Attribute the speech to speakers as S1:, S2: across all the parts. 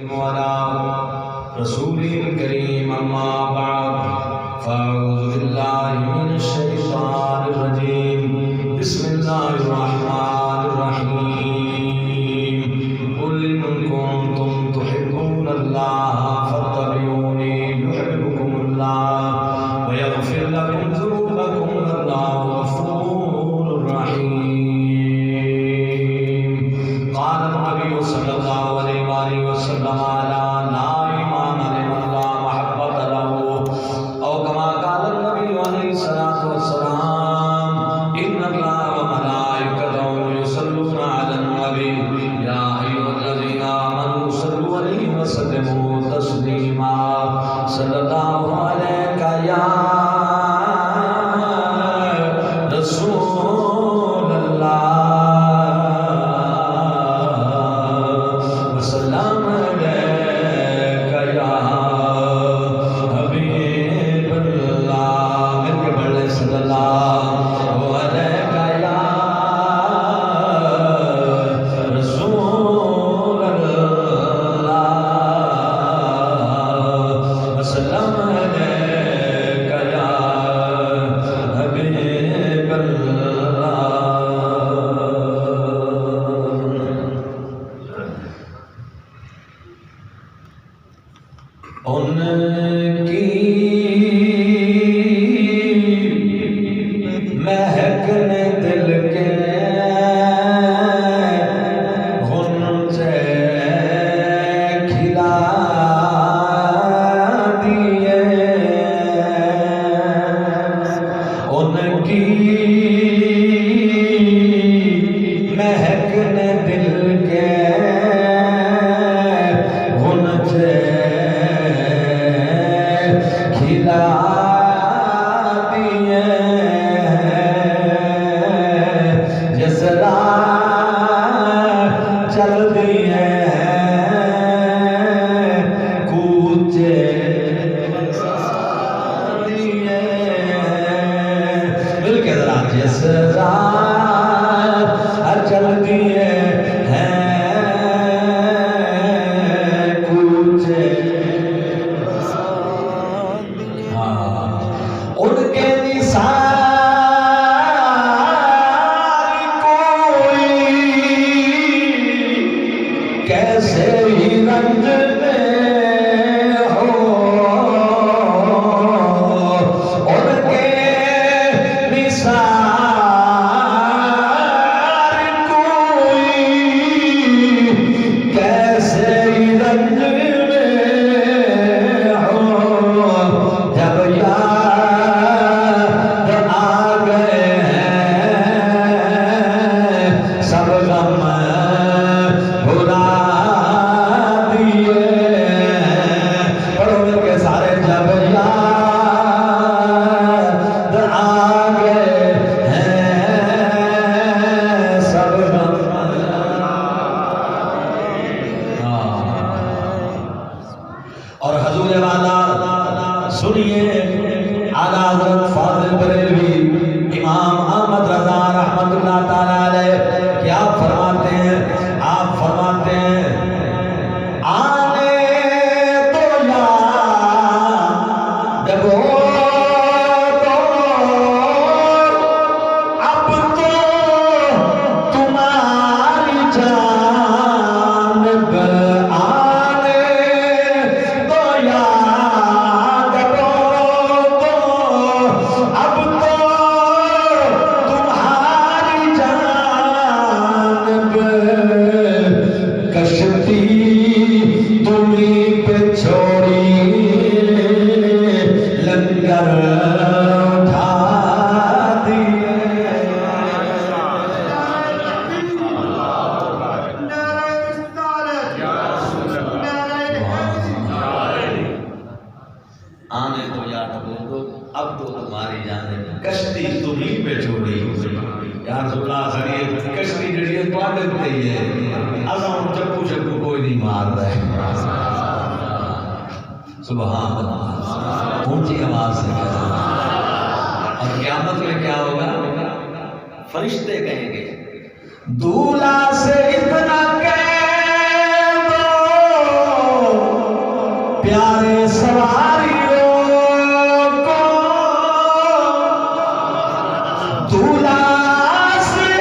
S1: وعلى رسول الكريم أما بعد فأعوذ بالله من الشيطان الرجيم بسم الله الرحمن الرحيم قل إن كنتم تحبون الله فاتبعوني يحببكم الله ويغفر لكم ذنوبكم والله غفور رحيم قال النبي صلى الله عليه وآله وسلم لا إيمان لمن لا محبة له أو كما قال النبي عليه الصلاة والسلام إن الله وملائكته يصلون على النبي يا أيها الذين آمنوا صلوا عليه وسلموا تسليما صلى الله عليك يا رسول الله وسلام عليك يا حبيب الله مل کے پڑھ لیں صلی اللہ علیہ یا رسول اللہ وسلم علیک یا حبیب اللہ ان کی مہک نے دل کے غنچے کھلا دیے ان کی مہک نے دل کے غنچے کھلا دیے جس راہ چل دیے کوچے دیے مل کے ذرا جس راہ چل دیے کوچے ان کے نثار کوئی کیسے ہی رنج میں ہو ان کے نثار کوئی کیسے ہی رنج میں ہو جب سب غم بھلا دیے پڑھو مل کے سارے جب یاد آ گئے ہیں سب غم اور حضور والا سنیے اعلیٰ حضرت فاضل بریلوی امام احمد رضا رحمت اللہ تعالیٰ علیہ کیا فرماتے ہیں آپ فرماتے ہیں آنے تو یاد دو اب تو تمہاری جانب آنے تو یاد دو اب تو تمہاری جانب کشتی تمہیں پہ چھوڑی لنگر اٹھا دیے آنے تو یاد دو اب تو تمہاری جانب کشتی تمہیں پہ چھوڑی یا رسول اللہ خرید کشتی جڑی ہے پاگل گئی ہے ازاں چپو چپو کوئی نہیں مار رہا ہے سبحان اللہ اونچی آواز سے کہا اور قیامت میں کیا ہوگا فرشتے کہیں گے دولہا سے اتنا کہہ دو پیارے سواریوں کو دھولا سے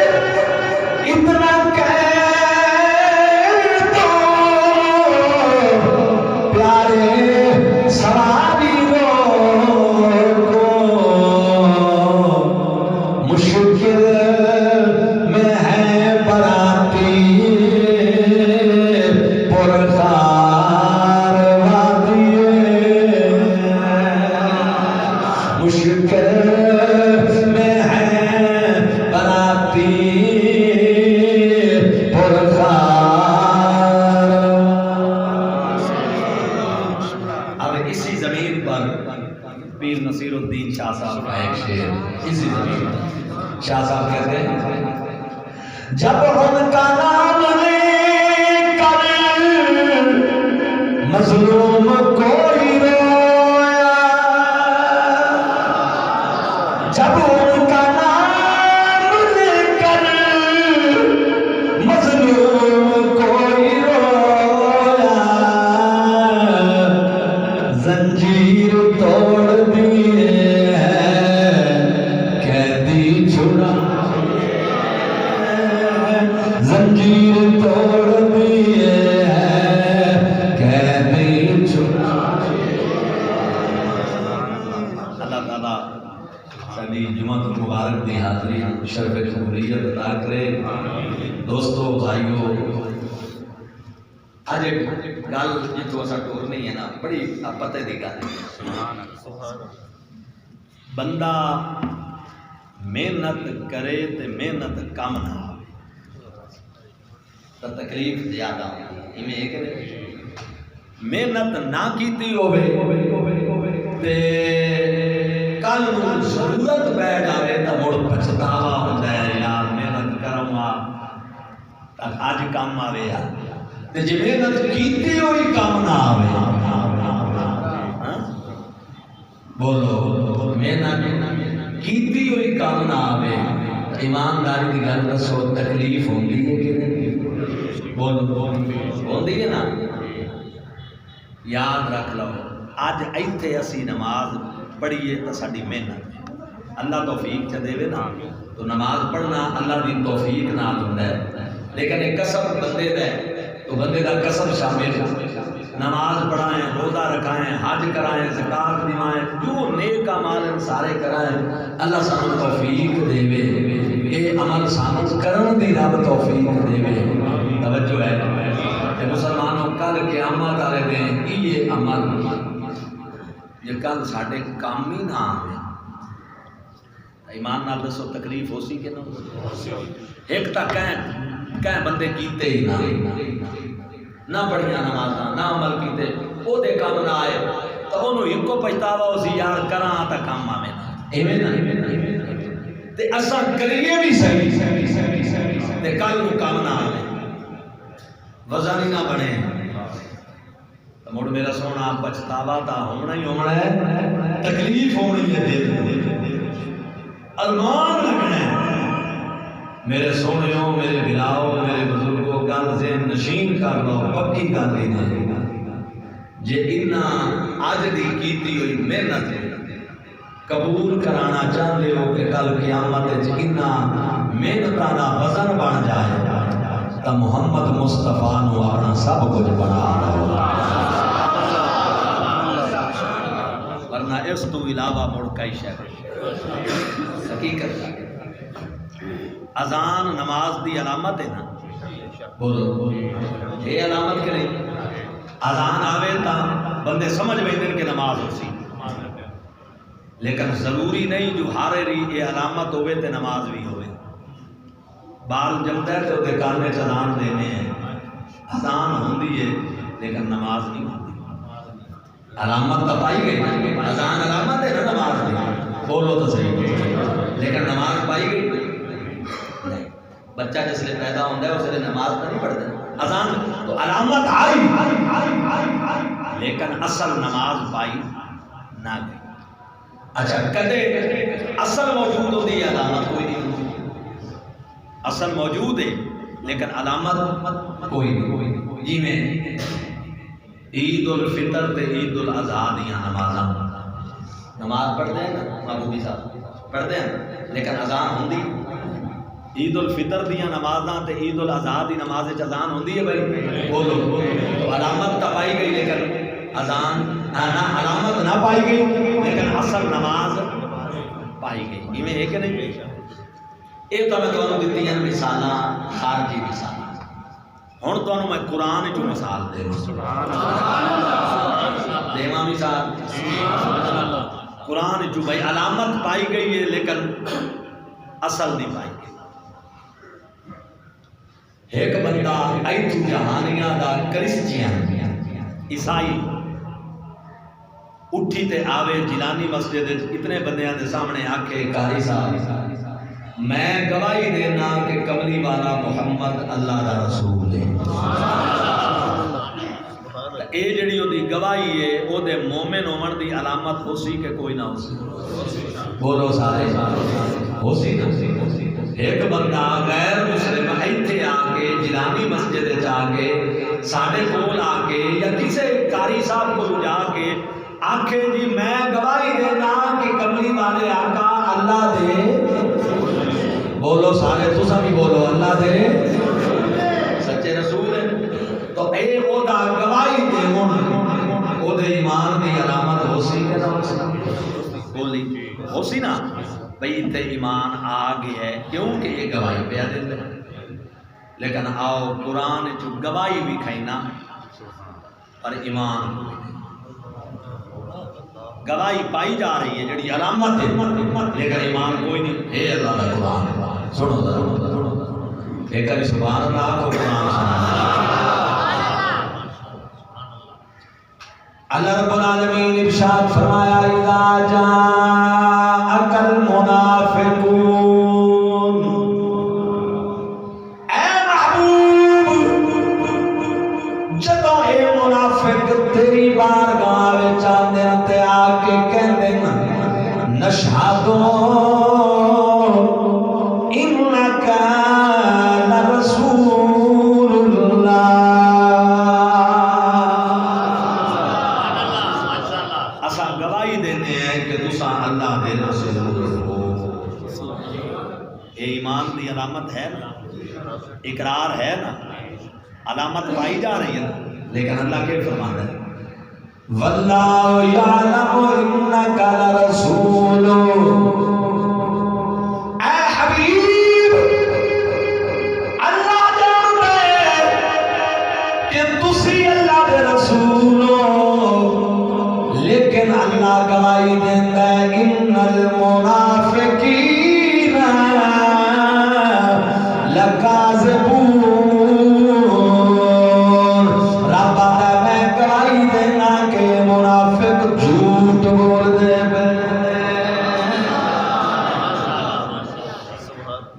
S1: اتنا کہہ دو، پیارے سواریوں کو مشکل میں ہے براتی پرخار وادی، مشکل میں ہے براتی پرخار۔ اب اسی زمین پر پیر نصیر الدین شاہ صاحب کا ایک شعر، اسی زمین پر شاہ صاحب کہتے ہیں جب ان کا نام لے کر مظلوم کوئی رویا، جب ان کا نام لے کر مظلوم کوئی رویا، زنجیر توڑ دیے ہیں قیدی چھڑا، زنجیر توڑ دیے ہیں قیدی چھڑا۔ اللہ تعالیٰ ساری جمعہ المبارک دی حاضری شرف قبولیت عطا کرے۔ دوستو بھائیو، آج ایک گل جتوں اسا ٹور نہیں ہے نا، بڑی پتے دی گل ہے۔ بندہ محنت کرے تے محنت کم نہ آوے تو تکلیف زیادہ ہوتی ہے۔ ایک محنت نہ کیتی ہوئے تے کل نوں ضرورت پہ جاوے تو مڑ پچھتاوا ہوتا ہے، یار محنت کروں تک اج کام آوے یار، تے جے محنت کیتی ہوئی کام نہ آوے، بولو محنت کیتی ہوئی کام نہ آوے، ایمانداری کی گل دسو تکلیف ہوندی ہے کہ نہیں؟ بولو ہوندی ہے نا؟ یاد رکھ لو اج ایتھے اسی نماز پڑھیے تو ساری محنت ہے، اللہ توفیق چ دے نا تو نماز پڑھنا اللہ دی توفیق نال ہوندا ہے، لیکن ایک کسب بندے دا ہے تو بندے دا کسب شامل ہے، نماز پڑھائیں، روزہ رکھائیں، حج کرائیں، زکات دیوائیں، جو نیک اعمال سارے کرائیں، اللہ سانو توفیق دے وے، اے عمل سانو کرن دی رب توفیق دے وے۔ توجہ ہے کہ مسلمانوں کل قیامت والے دن یہ عمل یہ کل ساڈے کام ہی نہ آوے، ایمان نال دسو تکلیف ہو سی کہ نہ؟ ایک تک کہیں بندے کیتے ہی نہ پڑھیاں نمازاں نہ عمل کیتے، او دے کام نہ آئے تو انہوں ایکو پچھتاوا ہو سی، یار کراں تا کام آوے نہ، ایویں نہ تے اساں کریے بھی صحیح تے کل نوں کام نہ آوے، وزن ہی نہ بنے، مڑ میرا سونا پچھتاوا تا ہونا ہی ہونا ہے، تکلیف ہونی ہے، دل ارمان لگنا ہے۔ میرے سونیوں، میرے بلاؤ، میرے بزرگوں گل ذہن نشین کر لو، پکی گل ہی نہیں جے اتنا اج دی کیتی ہوئی محنت قبول کرانا چاہتے ہو کہ کل قیامت اتنا محنتاں دا وزن بن جائے تو محمد مصطفیٰ نو اپنا سب کچھ بنا لو، ورنہ اس تو علاوہ مڑ کئی شے حقیقت اذان نماز دی علامت ہے نا، بولو یہ علامت کہ نہیں؟ اذان آوے تا بندے سمجھ بیندے کہ نماز ہو سی، لیکن ضروری نہیں جو ہارے رہی یہ علامت ہوئے تے نماز بھی ہوئے۔ بال جمتا ہے تو کانے اذان دینے ہیں، اذان ہوندی ہے لیکن نماز نہیں ہوتی، علامت تو پائی گئی، اذان علامت ہے نا نماز دی، بولو تو صحیح، لیکن نماز پائی گئی نہیں۔ بچہ جس لئے پیدا ہوتا ہے اس لئے نماز تو نہیں پڑھتے، اذان تو علامت آئی لیکن اصل نماز پائی نہ گئی۔ اچھا کدے اصل موجود ہوتی ہے علامت کوئی نہیں ہوتی، اصل موجود ہے لیکن علامت کوئی نہیں، جی میں عید الفطر تے عید الاضحیٰ دیاں نمازاں نماز پڑھتے ہیں نا محبوبی صاحب پڑھتے ہیں لیکن اذان ہوندی عید الفطر دیاں نمازاں تے عید الاضحیٰ دی نماز وچ اذان ہوندی ہے بھائی بولو تو علامت تو پائی گئی لیکن اذان نہ علامت نہ پائی گئی لیکن اصل نماز پائی گئی ایویں ہے کہ نہیں یہ تو میں تمہیں دیتی ہیں مثالاں خارجی مثال ہوں تمہیں میں قرآن چ مثال دے دیواں مثال قرآن چ بھائی علامت پائی گئی ہے لیکن اصل نہیں پائی گئی ایک بندہ ایتھو جہانیاں دا کرسچین عیسائی اٹھی تے آوے جیلانی مسجد اتنے بندیاں دے سامنے آکھے قاری صاحب میں گواہی دینا کہ کملی والا محمد اللہ دا رسول ہے اے جڑی او دی گواہی ہے او دے مومن ہون دی علامت ہو سی کہ کوئی نہ ہو سی بولو سارے ہو سی نہ ایک بندہ غیر مسلم ایتھے آ کے جیلانی مسجد آ کے ساڈے کول آ کے یا کسے قاری صاحب کو جا کے آنکھیں جی میں گواہی دینا کہ کملی والے آقا اللہ دے بولو سارے تسا بھی بولو اللہ دے سچے رسول ہے تو اے او دا گواہی دے او دے ایمان دی علامت ہو سی کہ نہ ہو سی بولی ہو سی نا بھئی تے ایمان آ گیا ہے کیونکہ یہ گواہی پہ دیتے ہیں لیکن آؤ قرآن چو گواہی بھی کھائنا پر ایمان گواہی پائی جا رہی ہے جڑی علامت ہے لیکن ایمان کوئی نہیں اے اللہ کا قرآن سنو ذرا ایک علی سبحان اللہ کو قرآن سنا اللہ رب العالمین ارشاد فرمایا اذا جاءک المنافقون اے محبوب جدوں اے منافق تیری بارگاہ وچ آندے تے آ کے کہندے نشہدو انک لرسول اللہ اسا گواہی دینے ہیں کہ تساں اللہ دے رسول ہو اے ایمان دی علامت ہے نا اقرار ہے نا علامت پائی جا رہی ہے نا لیکن اللہ کے فرماتا ہے واللہ یعلم انک لرسول اے حبیب اللہ جانتا ہے کہ تسی اللہ دے رسول ہو لیکن اللہ گواہی دیتا ہے ان المنافقین لکاذبون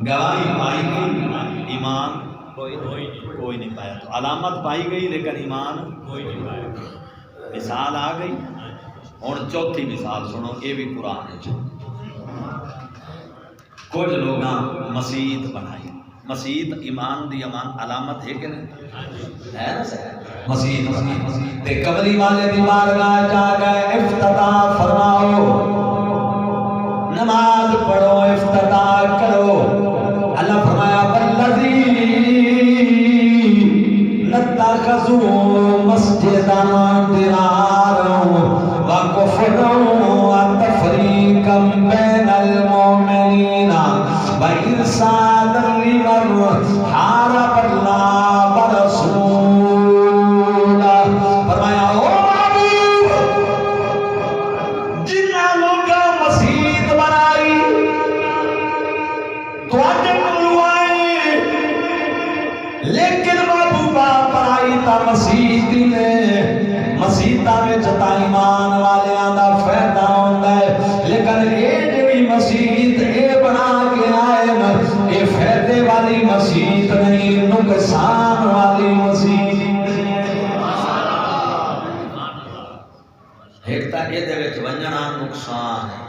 S1: گواہی پائی گئی ایمان کوئی نہیں پایا تو علامت پائی گئی لیکن ایمان کوئی نہیں پایا مثال آ گئی اور چوتھی مثال سنو یہ بھی قرآن ہے کچھ لوگ مسجد بنائی مسجد ایمان دی امان علامت ہے کہ نہیں ہے نا مسجد تے قبری والے دی بارگاہ جا گئے افتتاح فرماؤ نماز پڑھو افتتاح کرو اللہ فرمایا والذی نتخذوا مسجدا ضرارا وكفرا وتفريقا بين المؤمنين وإرصادا لمن حارب الله ورسوله فرمایا او محبوب جنہاں لوگاں مسجد بنائی لیکن محبوبہ پڑھائی تا مسیح نے مسیحہ میں جتا ایمان والے آدھا فیدہ ہوندہ ہے لیکن اے جوی مسیح اے بنا کے آئے نا اے فیدے والی مسیح نہیں نقصان والی مسیح ایک تا اے دے وچ ونجنا نقصان ہے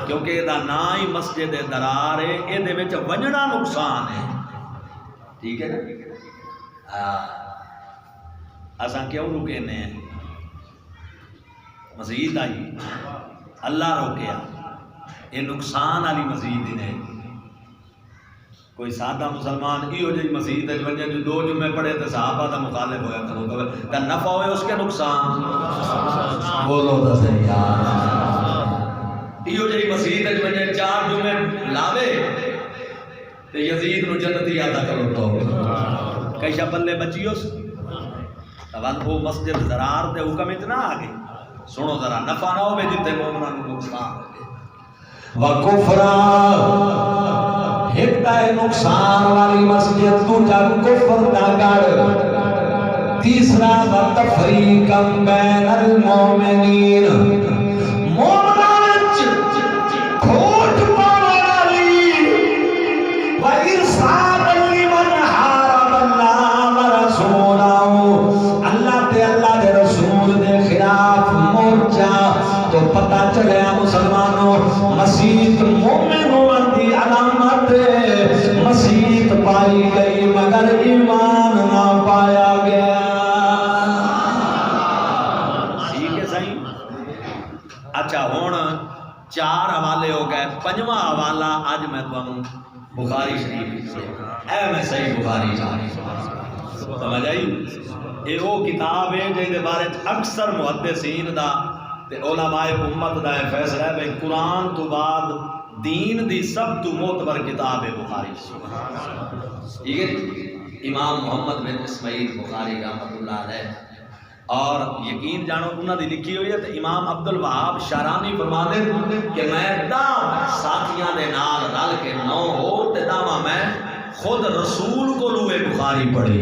S1: کیونکہ یہ نا ہی مسجد درار ہے یہ ونجنا نقصان ہے ٹھیک ہے نا
S2: اساں کیوں رکینے ہیں؟ مزید آئی اللہ روکیا، یہ نقصان والی مزید ہی نہیں۔ کوئی سادہ مسلمان ایو جی مسجد وجہ جو 2 جمعے پڑھے تو صحابہ دا مخالف ہویا کرو تو نفع ہوئے اس کے نقصان
S1: بولو تو صحیح یار۔
S2: ایو جی مسجد وجہ 4 جمعے لاوے تو یزید نو جنتی آتا کرو تو کئی شبلے بچی اس اب وہ مسجد ضرار دے حکم اتنا آگے سنو ذرا نفع نہ ہو بے جتے مومنان کو نقصان
S1: وکفرا ایک ہے نقصان والی مسجد، دوجا کفر دا گڑ، تیسرا وتفریقم بین المومنین، مومنان وچ کھوٹ پاون والی، وارصاد لمن حارب اللہ ورسولہ، اللہ دے رسول دے خلاف مورچہ تو پتہ چلیا مسلمانوں مسیت مومنوں دی علامت مسیت پائی گئی مگر ایمان نہ پایا گیا۔
S2: ٹھیک ہے صحیح۔ اچھا ہون 4 حوالے ہو گئے، 5واں حوالہ آج میں تمہیں بخاری شریف سے اے میں صحیح بخاری جاری سمجھ آئی۔ یہ وہ کتاب ہے جن کے بارے اکثر محدثین دا تے علماء امت دا فیصلہ ہے کہ قرآن تو بعد دین دی سب تو معتبر کتاب ہے بخاری۔ ٹھیک ہے، امام محمد بن اسماعیل بخاری رحمۃ اللہ علیہ، اور یقین جانو انہوں نے لکھی ہوئی ہے تو امام عبد الوہاب شارانی فرماتے کہ میں ساتھیاں دے نال رل کے 9 ہو تے داواں میں خود رسول کو لوے بخاری پڑھی۔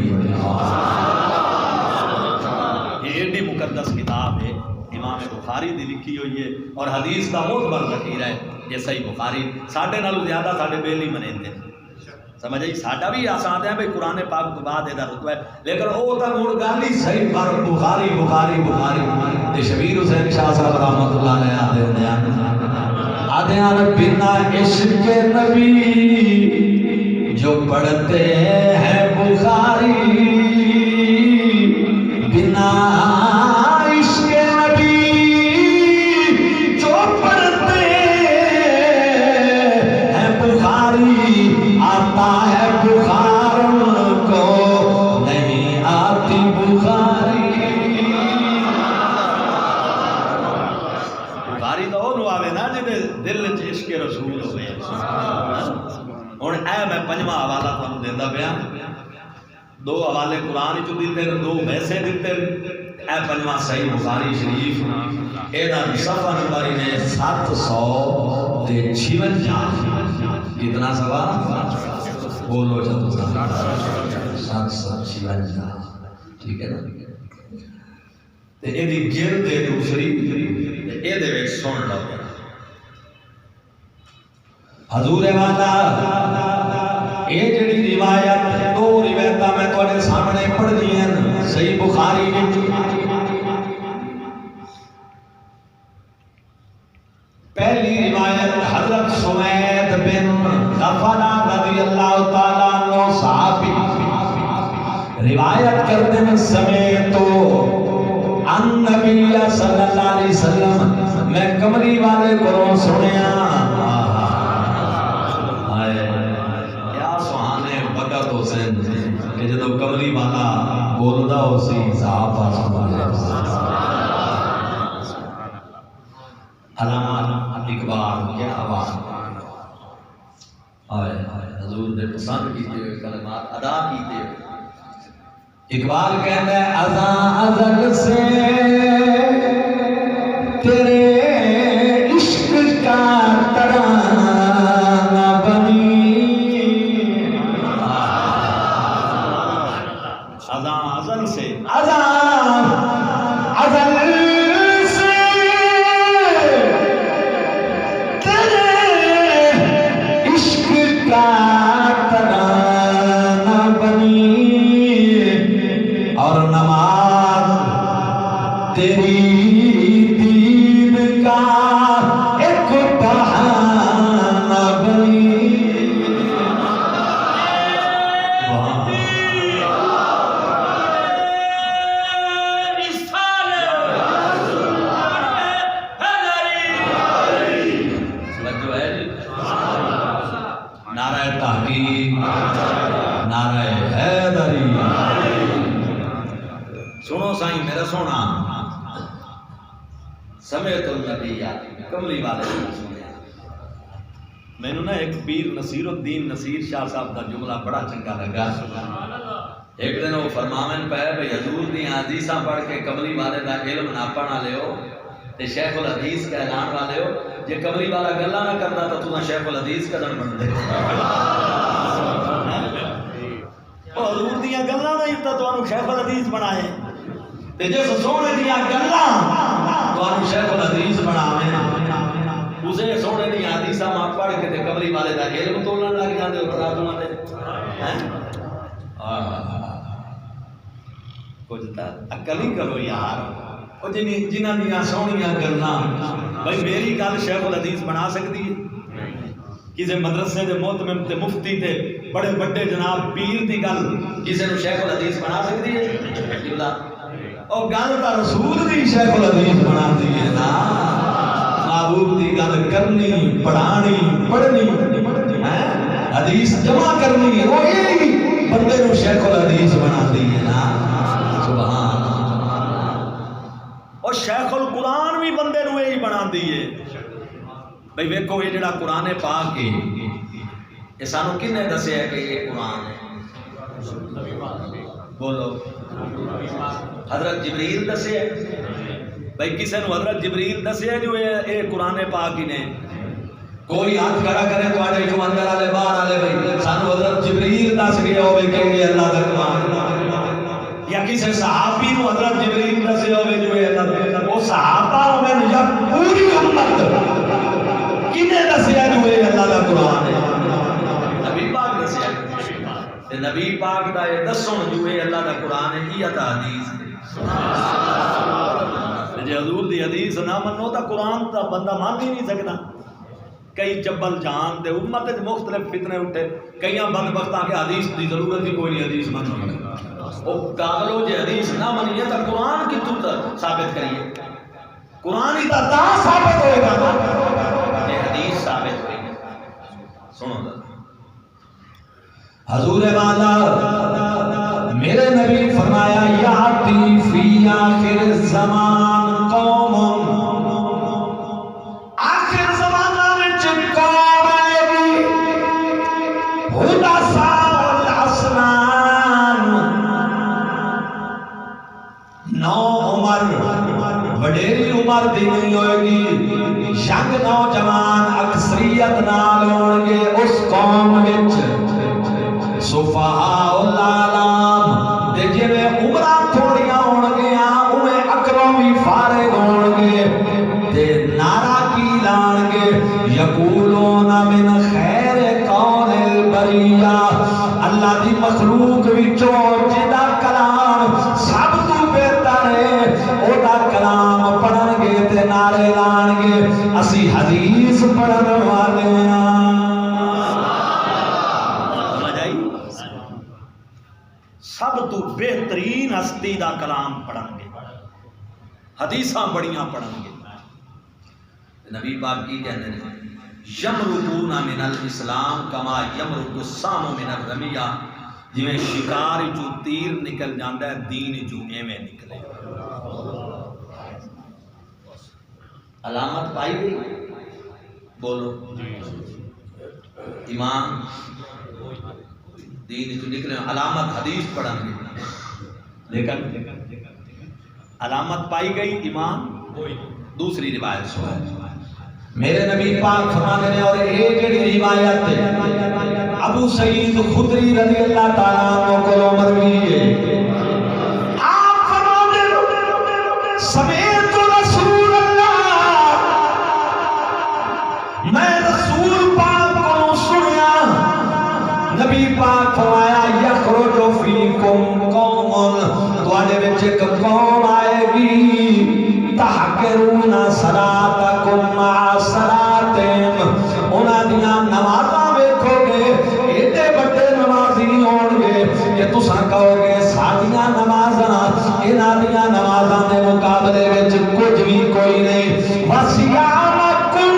S2: یہ ایڈی مقدس کتاب ہے، امام بخاری دی لکھی ہوئی ہے اور حدیث کا معتبر ذخیرہ ہے یہ صحیح بخاری۔ ساڈے نالوں زیادہ ساڈے بیلی منیندے سمجھ آئی، ساڈا بھی آسان ہے بھائی قرآن پاک تو بعد یہ رتبہ ہے، لیکن وہ تو مڑ گل ہی صحیح پر بخاری بخاری بخاری۔ شبیر حسین شاہ صاحب رحمۃ اللہ علیہ آدھے بنا عشق نبی جو پڑھتے ہیں بخاری، بنا عشق نبی جو پڑھتے ہیں بخاری، آتا ہے بخار ان کو نہیں آتی بخاری۔ بخاری تو وہ آوے نا جی دل چ عشق رسول ہوئے۔ ہوں اے میں 5واں حوالہ تمہیں دینا پیا، 2 حوالے قرآن چ دیتے 2 ویسے دیتے، اے 5واں صحیح بخاری شریف یہ صفحہ نمبر نے 756۔ کتنا سوا بولو جب 756، ٹھیک ہے نا؟ یہ گرد دوسری یہ سن لو حضور والا یہ جڑی روایت 2 روایتاں میں تواڈے سامنے پڑھ دی ہیں صحیح بخاری وچ۔ پہلی روایت حضرت سوید بن غفلہ رضی اللہ تعالیٰ عنہ صحابی روایت کرتے ہیں سمیت ان نبی صلی اللہ علیہ وسلم میں کمری والے کو سنیا حسین کہ جدو کملی والا بولدا ہو سی صحابہ علامات اقبال کیا آواز آئے حضور نے پسند کیتے ہوئے کلمات ادا کیتے ہوئے۔ اقبال کہتا ہے ازاں ازل سے تیرے عشق کا ترانہ بنی، ازل سے تیرے عشق کا ترانہ بنی، اور نماز تیری دید کا ایک بہانہ بنی۔ سنو سائیں میرا سونا سمیت النبی کملی والے سنیا مینو نا ایک پیر نصیر الدین نصیر شاہ صاحب کا جملہ بڑا چنگا لگا ایک دن وہ فرماون پہ بھئی حضور دی حدیثاں پڑھ کے کملی والے دا علم نہ پڑھنا لیو تے شیخ الحدیث کا اعلان والے ہو جے کملی والا گلا نہ کرتا تو تُو شیخ الحدیث کا دن بن دے حضور دیا گلا نہیں تا تو شیخ الحدیث بنائے تے جس سونے دیا گلا تو شیخ الحدیث بناویں اسے سونے دی حدیثاں ماں پڑھ کے تے کملی والے دا علم تولن لگ جاندے اترا دے کچھ تا عقل ہی کرو یار او جنہاں دیاں سونیاں گلاں بھائی میری گل شیخ الحدیث بنا سکتی ہے کسی مدرسے دے محتمم تے مفتی تے بڑے بڑے جناب پیر دی گل کسی نو شیخ الحدیث بنا سکتی ہے او گل تا رسول دی شیخ الحدیث بنا دی ہے نا محبوب دی گل کرنی پڑھانی پڑھنی حدیث جمع کرنی وہ یہی بندے نو شیخ الحدیث بنا دی ہے نا سبحان اور شیخ القرآن بھی بندے نو یہی بنا دی ہے بھئی ویکھو یہ جڑا قرآن پاک ہے یہ سانو کنے دسے ہے کہ یہ قرآن ہے بولو حضرت جبریل دسے ہے بھئی کسے نو حضرت جبریل دسے ہے جو یہ قرآن پاک ہی نے کوئی ہاتھ کھڑا کرے تو آجے جو اندر آلے باہر آلے بھئی سانو حضرت جبریل دس گیا ہوئے کہ یہ اللہ کا قرآن یا کسی صحابی نو حضرت جبریل دسے ہوئے جو یہ اللہ وہ صحابہ ہوئے یا پوری امت کنے دسے ہے جو یہ اللہ کا قرآن ہے نبی پاک دسے ہے نبی پاک دا یہ دسوں جو یہ اللہ کا قرآن ہے یہ تا حدیث جے حضور دی حدیث نہ منو تا قرآن تا بندہ مان ہی نہیں سکتا کئی جبل جان دے امت مختلف فتنے اٹھے کئیاں بدبختاں کے حدیث دی ضرورت ہی کوئی نہیں حدیث منو او پاگلو جے حدیث نہ منیے تا قرآن کی تو ثابت کریے قرآن ہی تا ثابت ہوئے گا یہ حدیث ثابت ہوئے گا سنو حضور والا میرے نبی فرمایا یاتی فی آخر الزمان قوم آخر زمانہ وچ قوم آئے گی حدثاء الاسنان نو عمر وڈیری عمر دی نہیں ہوئے گی ینگ نوجوان اکثریت نال ہون گے اس قوم وچ صفحاء العالم دے جویں عمرہ تھوڑیاں ہون گیاں اویں اکرم بھی فارغ ہون گے تے نعرہ کی لان گے یقولون من خیر قول البریہ اللہ دی مخلوق وچوں جدا کلام سب تو بہتر ہے او دا کلام پڑھن گے تے نعرے لان گے اسی حدیث پڑھن والے ہاں سب تو بہترین ہستی دا کلام پڑھن گے حدیثاں بڑیاں پڑھن گے نبی پاک کی کہنے ہیں یمرقون من الاسلام کما یمرق السام من الرمیہ جویں شکار جو تیر نکل جاندا ہے دین جو ایویں نکلے علامت پائی گئی بولو ایمان دین جو نکلے علامت حدیث پڑھن گے لیکن علامت پائی گئی ایمان دوسری روایت سو ہے میرے نبی پاک فرماتے ہیں اور ایک جڑی روایت ابو سعید خدری رضی اللہ تعالیٰ عنہ کو مروی ہے آپ فرماتے ہیں سمیت رسول اللہ میں رسول پاک کو سنیا نبی پاک فرمایا یخرج فیکم قوم تواڈے وچ ایک قوم آئے گی تحقرون صلاتکم مع صلاتہم انہاں دیاں نمازاں ویکھو گے ایڈے بڑے نمازی ہون گے کہ تساں کہو گے ساڈیاں نمازاں انہاں دیاں نمازاں دے مقابلے وچ کچھ بھی کوئی نہیں وصیامکم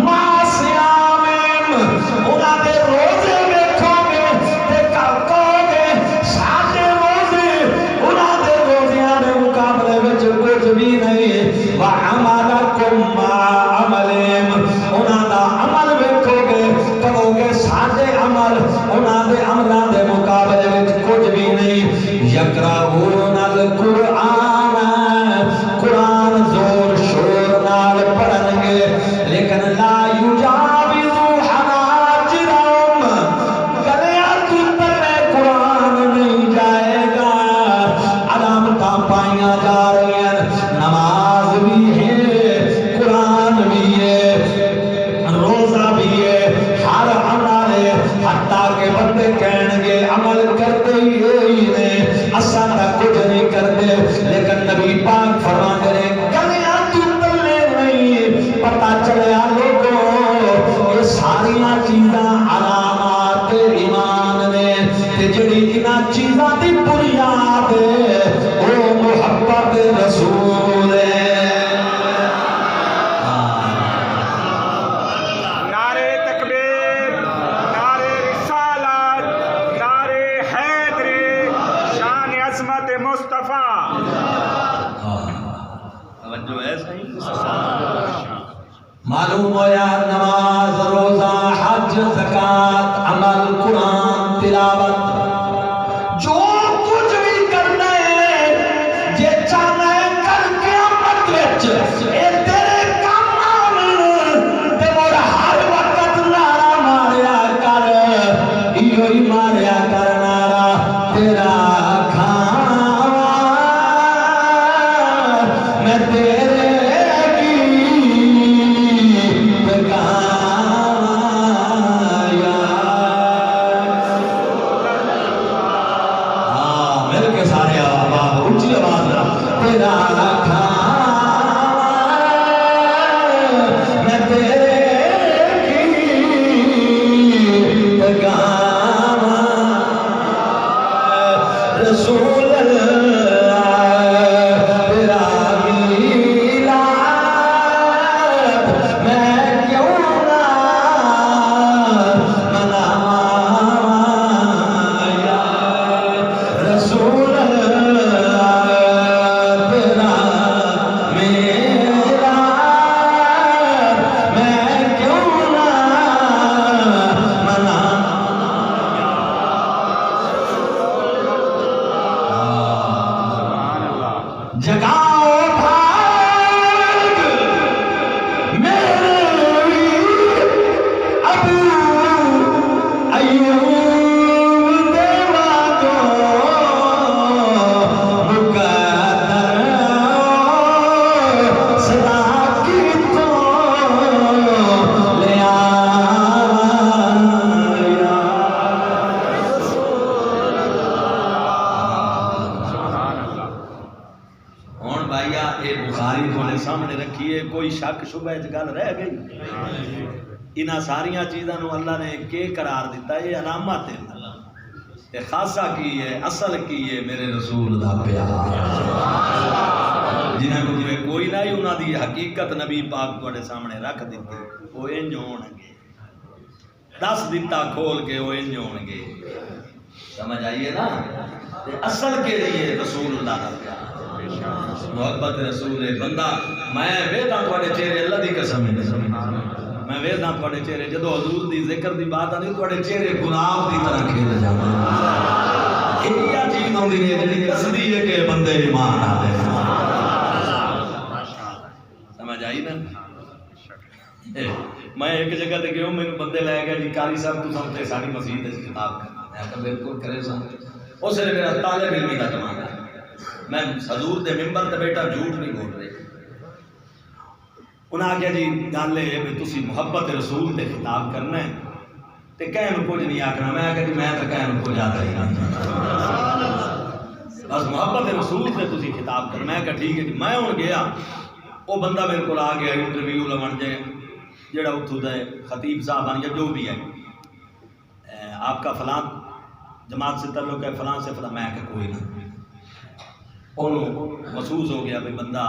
S2: مع صیامہم انہاں دے روزے ویکھو گے تے کہو گے ساڈے روزے انہاں دے روزیاں
S1: پائیاں جا رہی ہیں، نماز بھی ہے، قرآن بھی ہے، روزہ بھی ہے، ہر عمل ہے، حتیٰ کہ بندے کہنے گے عمل کرتے ہی نے اساں تک کچھ نہیں کرتے، لیکن نبی پاک فرماتے ہیں گلیاں تو تلے نہیں پتہ چلیا لوگوں یہ ساریاں چیزاں علامات ایمان نے تے جڑی انہاں چیزاں دی بنیاد ہے وہ محبت رسول ہے۔ معلوم ہویا نماز روزہ حج زکات عمل قرآن تلاوت جو کچھ بھی کرنا ہے یہ چاہنا ہے کر قیامت وچ اے تیرے کام آمن تے مر ہر وقت نعرہ ماریا کر ایو ہی ماریا کر نعرہ تیرا کھاوا میں تیرے کوئی شک شبہ گل رہ گئی انہاں ساریاں چیزاں نو اللہ نے کے قرار دیتا ہے یہ علامات ہے یہ خاصہ کی ہے اصل کی ہے میرے رسول دا پیار جنہاں کو جویں کوئی نہ ہی انہاں دی حقیقت نبی پاک تواڈے سامنے رکھ دیتے وہ انج ہون گے دس دیتا کھول کے وہ انج ہون گے سمجھ آئیے نا اصل کے لیے رسول اللہ دا پیار محبت رسول بندہ میں ویداں تواڈے چہرے اللہ دی قسم ہے میں ویداں تواڈے چہرے جدو حضور دی ذکر دی بات آندی تواڈے چہرے گلاب دی طرح کھل جاندے یہ چیز ہوندی ہے جڑی دسدی ہے کہ بندے ایمان والے سمجھ آئی نا میں ایک جگہ تے گیا مینوں بندے لے گئے جی قاری صاحب تو سمجھے ساری مسجد وچ خطاب کرنا میں کہ بالکل کرے سن اس نے میرا طالب علمی دا زمانہ میں حضور دے ممبر تے بیٹا جھوٹ نہیں بول رہے انہاں آخیا جی گل ہے بھی تسی محبت رسول تے خطاب کرنا ہے تے کہن کچھ نہیں آکھنا میں آخیا جی میں تے کہن کچھ آتا ہی نہیں بس محبت رسول تے تسی خطاب کرنا میں کہا ٹھیک ہے جی میں ہن گیا وہ بندہ میرے کو آ گیا انٹرویو لون جائے جڑا اتھو دے خطیب صاحب یا جو بھی ہے آپ کا فلاں جماعت سے تعلق ہے فلاں سے فلاں میں کہ کوئی نہیں انہوں محسوس ہو گیا بھئی بندہ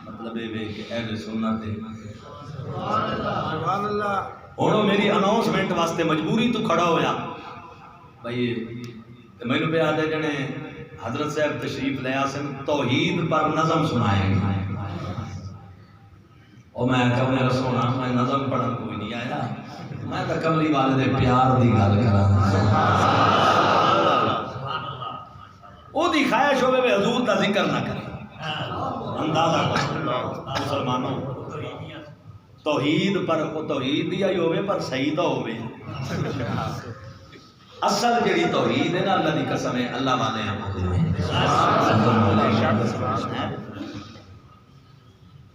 S1: مطلب ہے کہ اہل سنت ہے انہوں میری اناؤنسمنٹ واسطے مجبوری تو کھڑا ہویا بھئی میں نے پہ آدھے جنے حضرت صاحب تشریف لے آسن توحید پر نظم سنائے اور میں کہا میرا سونا میں نظم پڑھن کوئی نہیں آیا میں تو کملی والے دے پیار دی گل کرا وہ دی خواہش ہوئے میں حضور کا ذکر نہ کریں اندازہ مسلمانوں توحید پر وہ توحید دیا ہی ہوئے پر سیدہ ہوئے اصل جڑی توحید ہے نا اللہ دی قسم ہے اللہ والے ہیں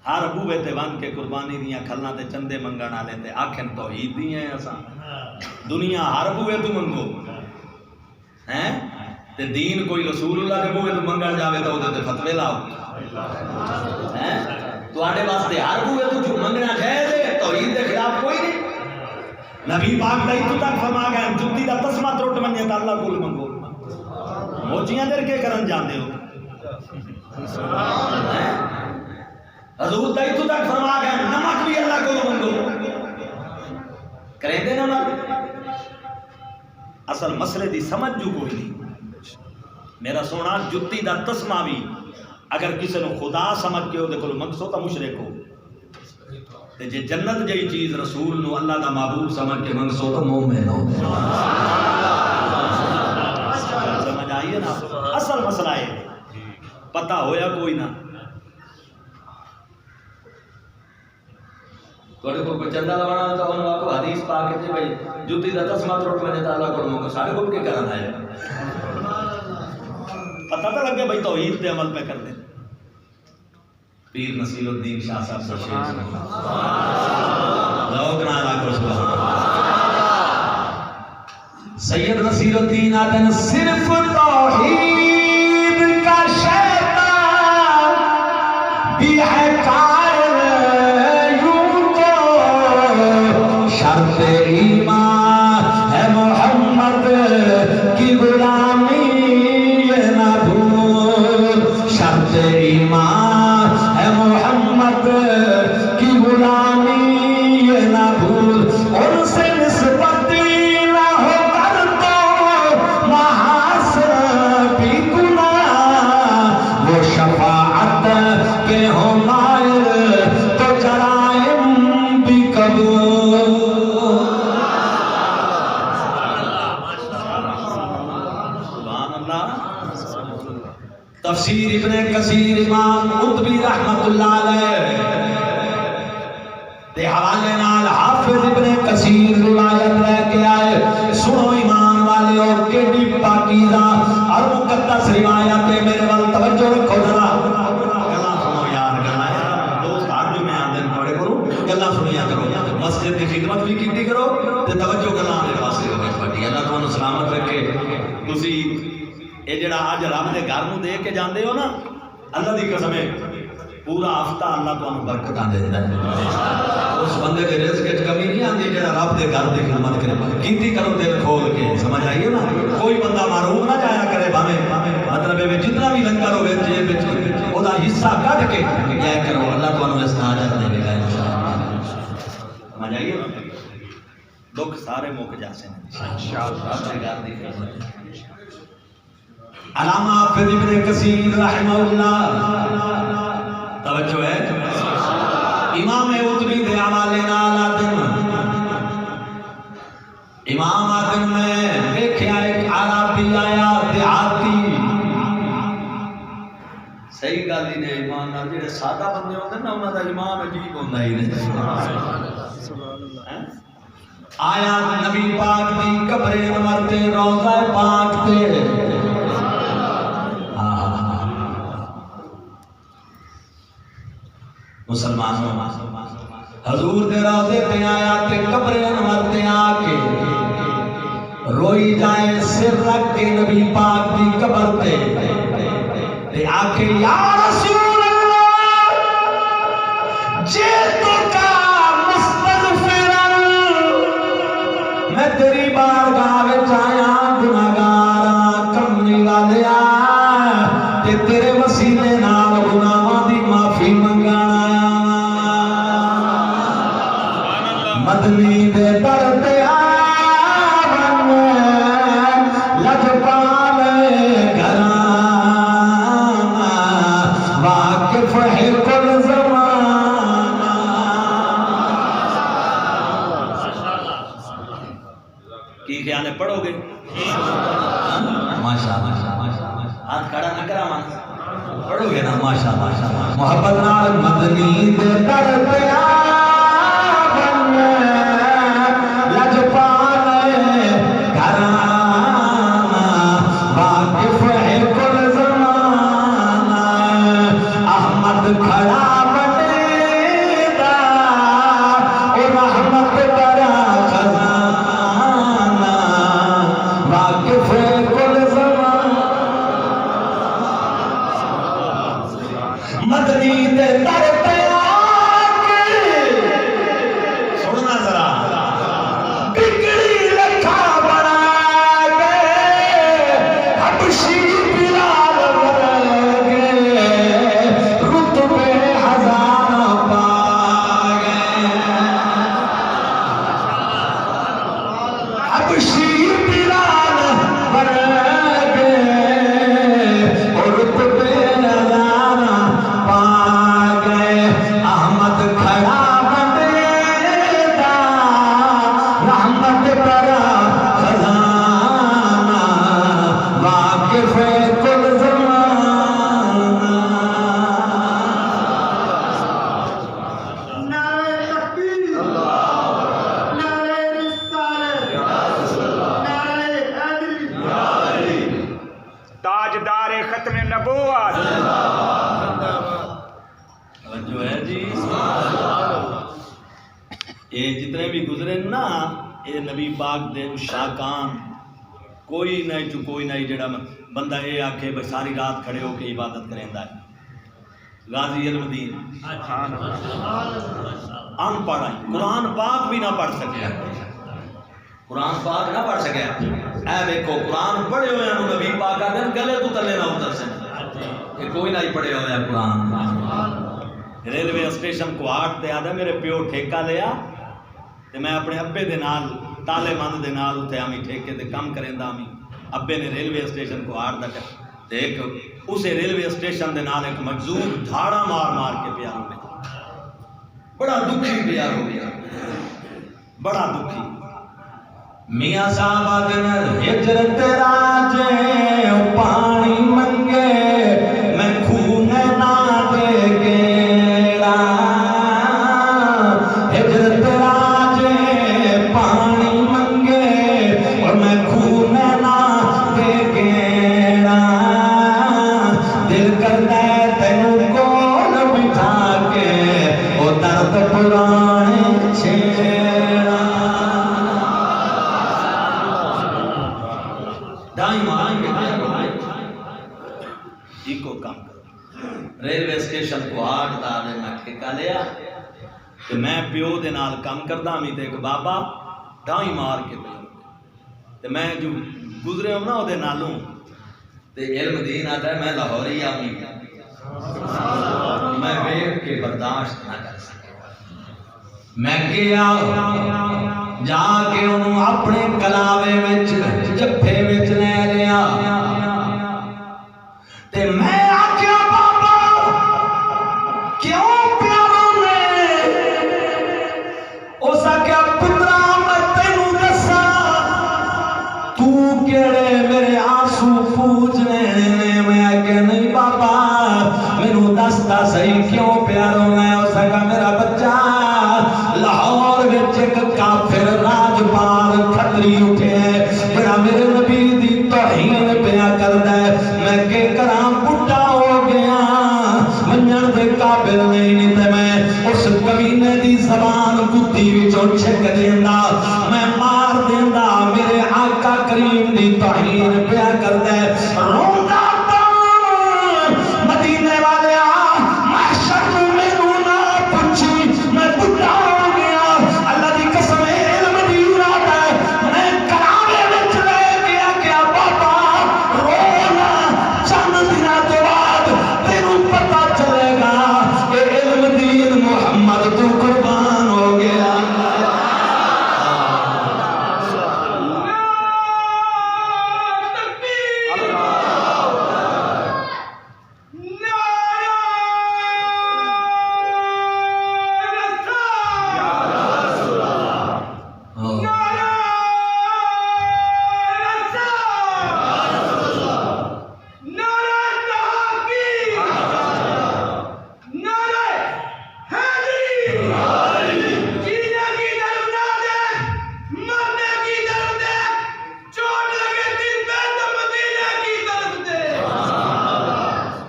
S2: ہر بوے تے ون کے قربانی دیاں کھلنا تے چندے منگن والے تے آکھن توحید دی ہیں اساں دنیا ہر بوے تو منگو ہیں تے دین کوئی رسول اللہ کے بوے تو منگن جاوے تو تے فتوی لاؤ ہیں تواڈے واسطے ہر بوے تو جو منگنا جائز ہے توحید دے خلاف کوئی نہیں نبی پاک دا اتو تک فرما گئے جُتی دا تسمہ ترٹ منجے تا اللہ کول منگو موچیاں در کے کرن جاندے ہو حضور دا اتو تک فرما گئے نمک بھی اللہ کو منگو کریں دے نمک اصل مسئلے دی سمجھ جو کوئی نہیں میرا سونا جُتی دا تسمہ بھی اگر کسی نے خدا سمجھ کے ہو دیکھو منگسو تا مشرک ہو تے جے جنت جئی چیز رسول نو اللہ دا محبوب سمجھ کے منگسو تا مومن ہو سمجھ آئیے نا اصل مسئلہ ہے پتہ ہویا کوئی نہ
S1: تھوڑے کو چندہ لوانا ہوتا انہوں آپ کو حدیث پاک ہے بھائی جُتی دا تسمہ ترٹ منجے تا اللہ کو منگو سارے کو کے کرنا ہے
S2: پتہ تو لگے بھائی توحید پہ عمل پہ کر دیں
S1: پیر نصیر الدین شاہ صاحب سے شیخ لوگ نانا کو سید نصیر الدین آتے ہیں صرف توحید کا شیطان بھی ہے قائل یوں تو شرط ایمان ہے محمد کی غلامی یہ نہ بھول شرط ایمان ہے محمد کی غلامی یہ نہ بھول ان سے نسبت نہ ہو کر تو محاسن بھی گناہ وہ شفاعت کے ہو مائل تو جرائم بھی قبول تفسیر ابن کثیر امام قطبی رحمت اللہ علیہ تے حوالے نال حافظ ابن کثیر روایت لے کے آئے سنو ایمان والے ہو کیڑی پاکیزہ اور مقدس روایت ہے میرے وال توجہ رکھو ذرا گلا سنو یار گلا دوست آج میں آمدن پڑھے کرو گلا سنیا کرو مسجد کی خدمت بھی کیتی کرو تے توجہ گلا میرے واسطے ہو پڑھی اللہ تمہیں سلامت رکھے تسی یہ جڑا آج رب دے گھر نو دے کے جاندے ہو نا اللہ دی قسم ہے پورا ہفتہ اللہ تمہیں برکتاں دے دیندا ہے اس بندے دے رزق وچ کمی نہیں آندی جڑا رب دے گھر دی خدمت کرے کیتی کرو دل کھول کے سمجھ آئیے نا کوئی بندہ محروم نہ جایا کرے بھاویں مطلب ہے جتنا بھی لنگر ہوے جے وچ او دا حصہ کٹ کے جایا کرو اللہ تمہیں اس کا اجر دے گا انشاءاللہ سمجھ آئیے نا دکھ سارے مک جاسے انشاءاللہ رب دے گھر دی خدمت علامہ حافظ ابن کثیر رحمہ اللہ توجہ ہے امام قطبی دے حوالے نال آدم امام آدم میں دیکھیا ایک عربی آیا دیہاتی صحیح گل ہی نے ایمان نال جڑے سادہ بندے ہوندے نا انہاں دا امام عجیب ہوندا ہی نہیں آیا نبی پاک دی قبر انور تے روضہ پاک تے مسلمانوں حضور دے روضے تے آیا تے قبر انور تے آ کے روئی جائے سر رکھ کے نبی پاک دی قبر تے آکے یا رسول اللہ جیتو کا مستغفرا میں تیری بارگاہ وچ آیا گناہگار کرنے والیا تے تیرے وسیلے نال گناہاں دی معافی منگانا مدنی دے در تے آون لجپال گھراں واقف ہے کل زمانہ کی خیال ہے پڑھو گے ماشاءاللہ ہاتھ کھڑا نہ کراواں پڑھو گے نا ماشاءاللہ محبت نال مدنی دے در تے کھڑا بنے مدنی دے در پہ آکے
S2: سننا ذرا
S1: بگڑی لکھا بنا گئے حبشی بلال بن گئے رتبے ہزار پا گئے حبشی بلال بن گئے اور رتبے ہزار پا گئے احمد کھڑا بندیدہ رحمت برا خزانہ واقف کل زمانہ
S3: نعرہ تکبیر نعرہ رسالت نعرہ حیدری
S4: تاجدار ختم نبوت
S2: جو ہے جی یہ جتنے بھی گزرے نا یہ نبی پاک دے شاکان کوئی نہیں جو کوئی نہیں جڑا بندہ یہ آکھے بھائی ساری رات کھڑے ہو کے عبادت کریں ہے غازی علم دین ان پڑھا قرآن پاک بھی نہ پڑھ سکے قرآن پاک نہ پڑھ سکے اے دیکھو قرآن پڑھے ہوئے ہیں نبی پاک آدھے گلے تو تلے نہ اتر سکے کہ کوئی نہیں پڑھے ہوئے ہیں قرآن ریلوے اسٹیشن کو آٹھ تے آدھا میرے پیو ٹھیکہ لیا تے میں اپنے ابے دے نال تالے مند دے نال اتھے ہمیں ٹھیکے تے کم کریں دا ہمیں ابے نے ریلوے اسٹیشن کو آٹھ دا کر تے ایک اسے ریلوے اسٹیشن دے نال ایک مجذوب دھاڑا مار مار کے پیار ہو گیا بڑا دکھی پیار ہو گیا بڑا دکھی
S1: میاں صاحب دن ہجرت راجے پانی منگے میں خون نہ دے گیڑا ہجرت راجے پانی منگے اور میں خون نہ دے گیڑا دل کرتا ہے تینوں کول بٹھا کے وہ درد پرانے چھیڑا
S2: دائیں آئیں گے ایک کو کام کرو ریلوے اسٹیشن کو آٹھ دارے میں ٹھیکہ لیا کہ میں پیو دے نال کام کردہ ہمیں تے ایک بابا دائیں مار کے پہ تے میں جو گزرے ہوں نا وہ دے نالوں تے علم دین آتا ہے میں لاہوری آمی میں بیٹھ کے برداشت نہ کر سکے
S1: میں گیا جا کے انہوں اپنے کلاوے وچ جفے وچ لے لیا تے میں آکھیا بابا کیوں پیاروں نے اس آکھیا پترا میں تینوں دسا تو کیڑے میرے آنسو پوجنے نے میں آکھیا نہیں بابا مینوں دستا صحیح کیوں پیاروں میں اس آکھیا میرا بچہ لاہور وچ ایک کافر راجپال کھتری اٹھے بڑا میرے نبی دی توہین پیا کردا ہے میں کہ کراں بڈھا ہو گیا منجن دے قابل نہیں تے میں اس کمینے دی زبان کتی وچوں چھک دیندا میں مار دیندا میرے آقا کریم دی توہین پیا کردا ہے روندا مدینے والے محشر میں مینوں نہ پوچھی میں بڈھا ہو گیا اللہ دی قسم علم دی رات ہے میں کلاوے وچ لے گیا کیا بابا رونا چند دنوں تو بعد تینوں پتہ چلے گا کہ علم دین محمد تو قربان ہو گیا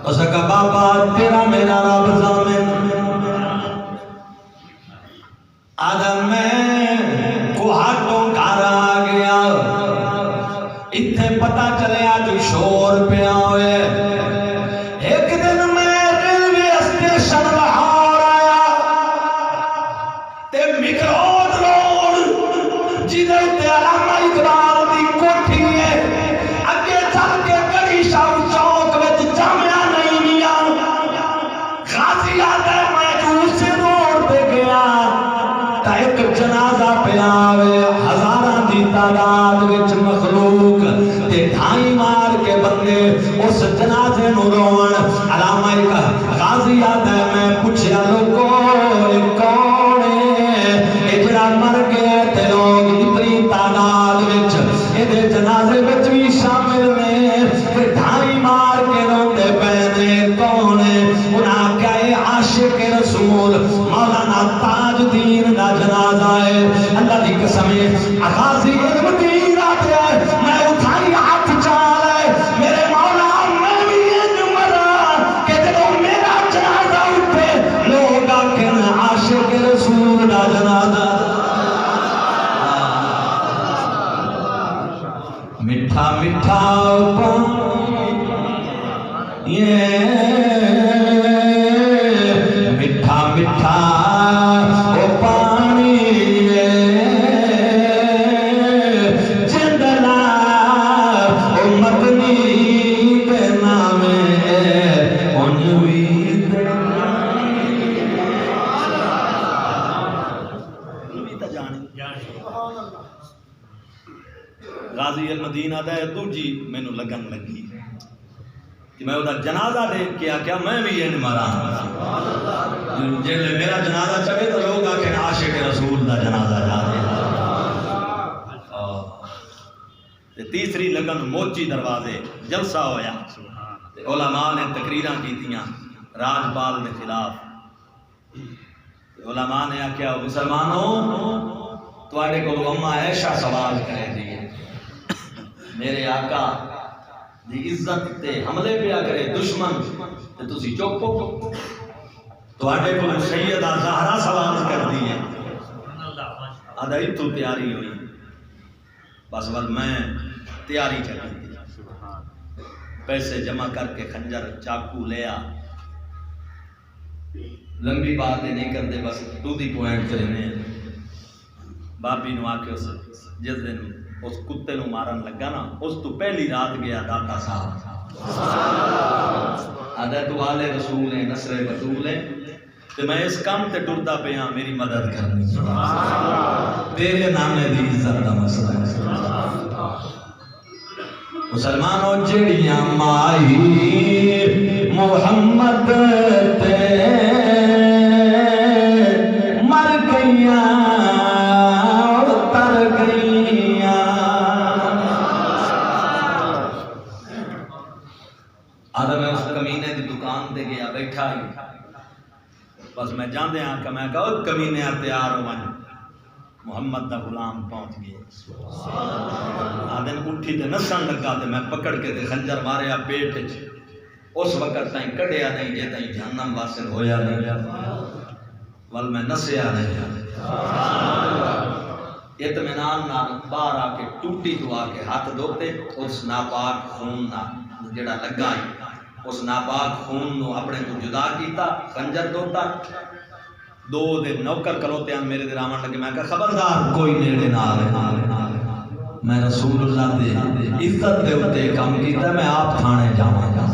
S1: اس کا بابا تیرا میرا رب ضامن آدم میں کوہاٹوں گھر آ گیا اتنے پتا چلے آج شور پیا ہوئے ایک دن میں ریلوے ایک غازی آتا ہے میں پوچھیا لوگوں کون ہے جڑا مر گیا تے لوگ اتنی تعداد وچ اے جنازے وچ بھی شامل نے تے ڈھائی مار کے روندے پے نے کون ہے انہاں کیا اے عاشق رسول مولانا تاج الدین دا جنازہ ہے اللہ دی قسم ہے غازی المدین آتا ہے میں اٹھائی ہاتھ چال ہے میرے مولا میں بھی انج مرا کہ جب میرا جنازہ اٹھے لوگ آکھن عاشق رسول دا جنازہ میٹھا میٹھا میٹھا میٹھا او پانی جندلا او مدنی دے نام انوی
S2: غازی المدینہ دا دوجی مینوں لگن لگی کہ میں وہ جنازہ دیکھ کے آکھیا میں بھی یہ مرا جیلے میرا جنازہ چلے تو لوگ آکھیں عاشق رسول دا جنازہ جا دے تیسری لگن موچی دروازے جلسہ ہویا علماء نے تقریراں کیتیاں راجپال کے خلاف علماء نے آکھیا مسلمانوں تواڈے کول اما عائشہ سوال کرے دی میرے آقا دی عزت تے حملے پیا کرے دشمن تے تسی چپ ہو تواڈے کول سیدہ زہرا سوال کر دی ہے ادائی تو تیاری ہوئی بس ول میں تیاری چلی تھی پیسے جمع کر کے خنجر چاقو لیا لمبی بات نہیں کرتے بس دودھی پوائنٹ کرنے بابی نو آ کے جس دن اس کتے نو مارن لگا نا اس تو پہلی رات گیا داتا صاحب آدھا تو آلے رسول ہیں نصر بطول ہیں تو میں اس کام تے ٹردا پہ ہاں میری مدد کرنی تیرے نام دی عزت دا مسئلہ مسلمانوں جڑیاں مائی محمد تے مر گئیاں تر گئیاں آدھا میں اس کمینے دی دکان دے گیا بیٹھا ہی بس میں جاندے ہاں کہ میں کہا کمینے تیار ہو من محمد دا غلام پہنچ گئے آدھے اٹھی تے نسن لگا تے میں پکڑ کے تے خنجر ماریا پیٹ اس وقت تائیں کڑیا نہیں جے تائیں جہنم واصل ہویا نہیں ول میں نسیا نہیں اطمینان نال باہر آ کے ٹوٹی تو آ کے ہاتھ دھوتے اس ناپاک خون نال جڑا لگا اس ناپاک خون نو اپنے کو جدا کیتا خنجر دھوتا دو دے نوکر کلوتے ہیں میرے دے رامن لگے میں کہا خبردار کوئی نیڑے نہ آئے میں رسول اللہ دے عزت دے ہوتے کام کیتا میں آپ تھانے جاواں گا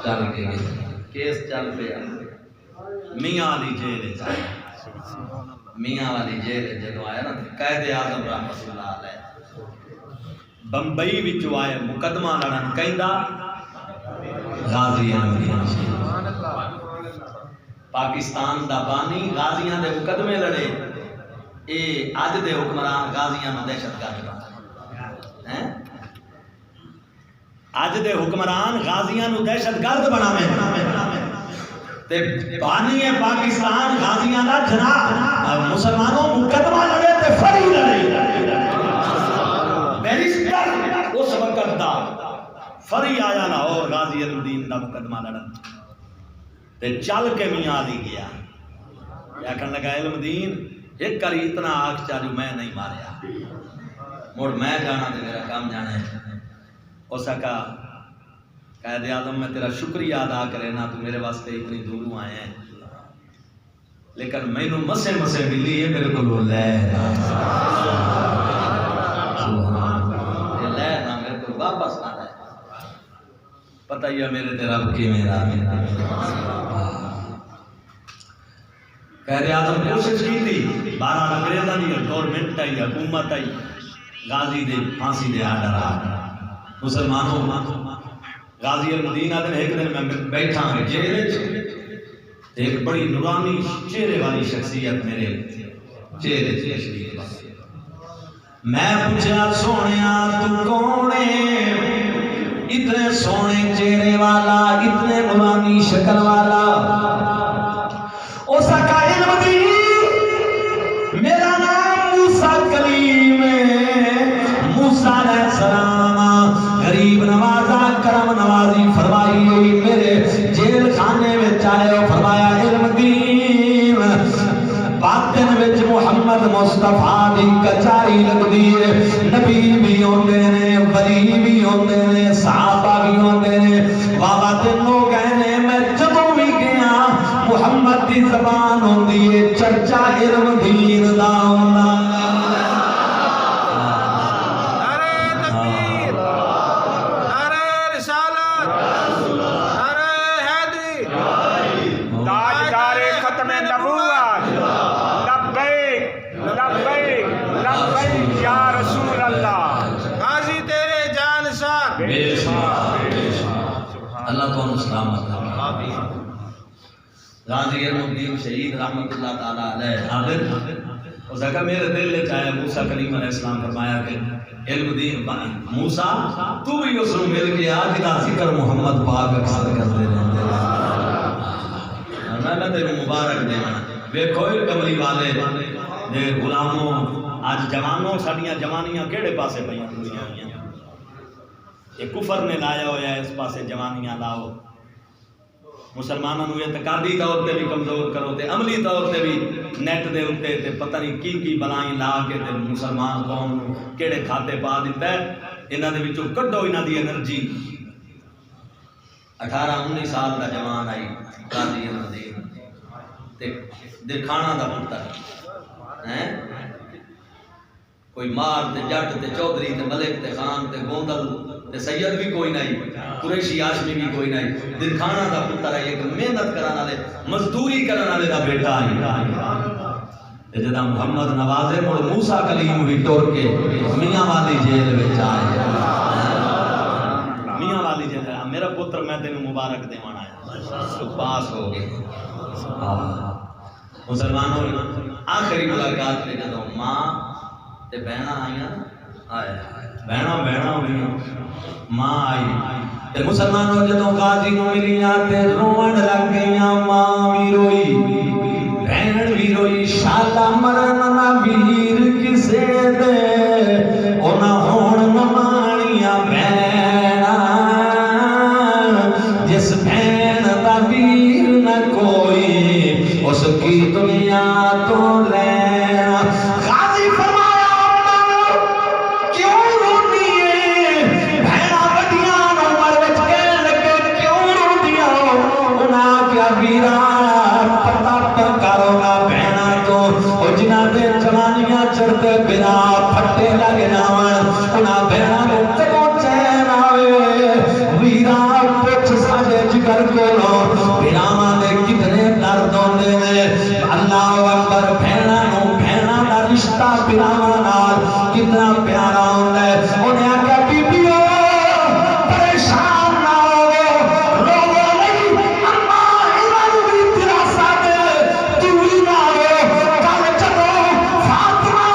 S2: چل کے گئے کیس چل پہ میاں علی جیل میاں والی جیل جدو آیا نا قائد اعظم رحمت اللہ علیہ بمبئی وچوں آئے مقدمہ لڑن کہندا غازی پاکستان دا بانی غازیاں دے مقدمے لڑے اے اج دے حکمران غازیاں نو دہشت گرد ہیں اج دے حکمران غازیاں نو دہشت گرد بناویں تے بانی پاکستان غازیاں دا جناب مسلمانوں مقدمہ لڑے تے فری لڑے بیرسٹر اس وقت دا فری آیا لاہور غازی المدین دا مقدمہ لڑن تے چل کے میاں علی گیا کہنے لگا علمدین ایک کری اتنا آنکھ چالیو میں نہیں ماریا موڑ میں جانا تے میرا کام جانا ہے اس کہا قائد اعظم میں تیرا شکریہ ادا کرے نا تو میرے واسطے اتنی دوروں آئے ہیں لیکن میں نو مسے مسے ملی ہے میرے کو لو لے نا میرے کو واپس نہ رہے پتہ ہی ہے میرے تیرا کی میرا قائد اعظم کوشش کی تھی 12 انگریزاں دی گورنمنٹ آئی حکومت آئی غازی دے پھانسی دے آرڈر آ مسلمانوں غازی المدینہ دن ایک دن میں بیٹھا ہوں جیل ایک بڑی نورانی چہرے والی شخصیت میرے چہرے تشریف لائی۔ میں پوچھا سونیا تو کون ہے؟ اتنے سونے چہرے والا، اتنے نورانی شکل والا، اس کا علم دی میرا نام موسیٰ کلیم ہے، موسیٰ علیہ السلام غریب نوازا کرم نوازی فرمائی ہوئی میرے جیل خانے میں چاہے ہو، فرمایا علم دین باطن وچ محمد مصطفیٰ دی کچاری لگ دیئے، نبی بھی ہوندے نے، ولی بھی ہوندے نے، صحابہ بھی ہوندے نے، بابا تینوں کہنے میں جدوں بھی گیا محمد دی زبان ہوندی ہے، چرچا علم دین دا ہوندا۔
S4: تاجدار ختم نبوت لبیک لبیک لبیک یا رسول اللہ،
S3: غازی تیرے جانسار
S2: بے شک اللہ کو سلامت رکھے۔ غازی المدین شہید رحمت اللہ تعالیٰ علیہ حاضر اس کا میرے دل لے چاہے موسیٰ کلیم علیہ السلام فرمایا کہ علم دین موسیٰ تو بھی اس نے مل کے آج دا ذکر محمد پاک اکثر کرتے رہتے میں تیرے مبارک دے بے کوئی کملی والے دے غلاموں آج جوانوں ساڑیاں جوانیاں کیڑے پاسے پہیاں دنیا ہوئیاں، یہ کفر نے لایا ہویا ہے اس پاسے جوانیاں لاؤ، مسلمانوں نے اعتقادی طور پہ بھی کمزور کرو تے عملی طور پہ بھی نیٹ دے اٹھتے تے پتہ نہیں کی بلائیں لا کے تے مسلمان قوم کیڑے کھاتے پا دیتا ہے، انہاں دے وچوں کڈو انہاں دی انرجی۔ 18-19 سال دا جوان آئی غازی المدین تے دکھانا دا پتر ہیں، کوئی مار تے جٹ تے چودھری تے ملک تے خان تے گوندل تے سید بھی کوئی نہیں، قریشی ہاشمی بھی کوئی نہیں، دکھانا دا پتر ہے، ایک محنت کرنے والے مزدوری کرنے والے دا بیٹا ہے۔ جدا محمد نوازے مڑ موسیٰ کلیم بھی ٹور کے میاں والی جیل وچ آئے، میاں والی جیل میرا پتر میں تینوں مبارک دیوان آیا تو پاس ہو گئے۔ مسلمانوں آخری ملاقات میں جدوں ماں تے بہنا آئیاں آئے بہنا ہوئی ماں آئی تے مسلمانوں جدوں غازی نو ملیاں تے روਣ لگ گئیاں، ماں بھی روئی بہن بھی روئی، شالا مرن نہ ویر کسے دے انہاں ہون نمانیاں بہنا، جس بہن دا ویر نہ کوئی اس کی دنیا تو لینا۔ غازی فرمایا کیوں رونی ہے بہنا بڑیاں عمر وچ کہن لگے کیوں روندیاں، انہاں کیا ویرا پتہ کرو گا بہنا تو جنہاں دے جوانیاں چڑھتے بنا پھٹے لگ جاون، انہاں بہنا نوں کدوں چین آوے، ویرا پوچھ ساڈے جگر کولوں بھراواں دے کتنے درد ہوندے نے، اللہ اکبر بہنا نوں بہنا دا رشتہ بھراواں نال کتنا پیارا ہوندا ہے۔ انہیں آکھیا بیبیو پریشان نہ ہوو، روو نہیں، اماں انہاں نوں بھی دلاسا دے، تو بھی نہ ہو، کل جدوں فاطمہ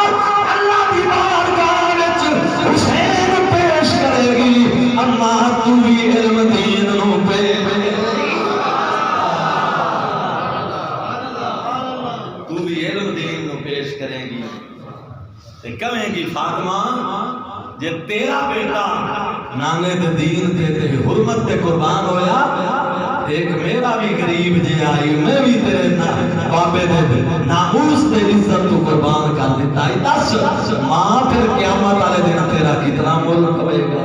S2: اللہ دی بارگاہ وچ حسین پیش کرے گی، اماں تو بھی علم دین نوں پیش تو بھی علم دین نوں پیش کرے گی تے کہیں گی فاطمہ جے تیرا بیٹا نانے دے دین تے حرمت تے قربان ہویا، ایک میرا بھی غریب جے آئی میں بھی تیرے بابے دے ناموس تے عزت تو قربان کر دیتا ہے، دس ماں پھر قیامت والے دن تیرا کتنا ملک ہوئے گا۔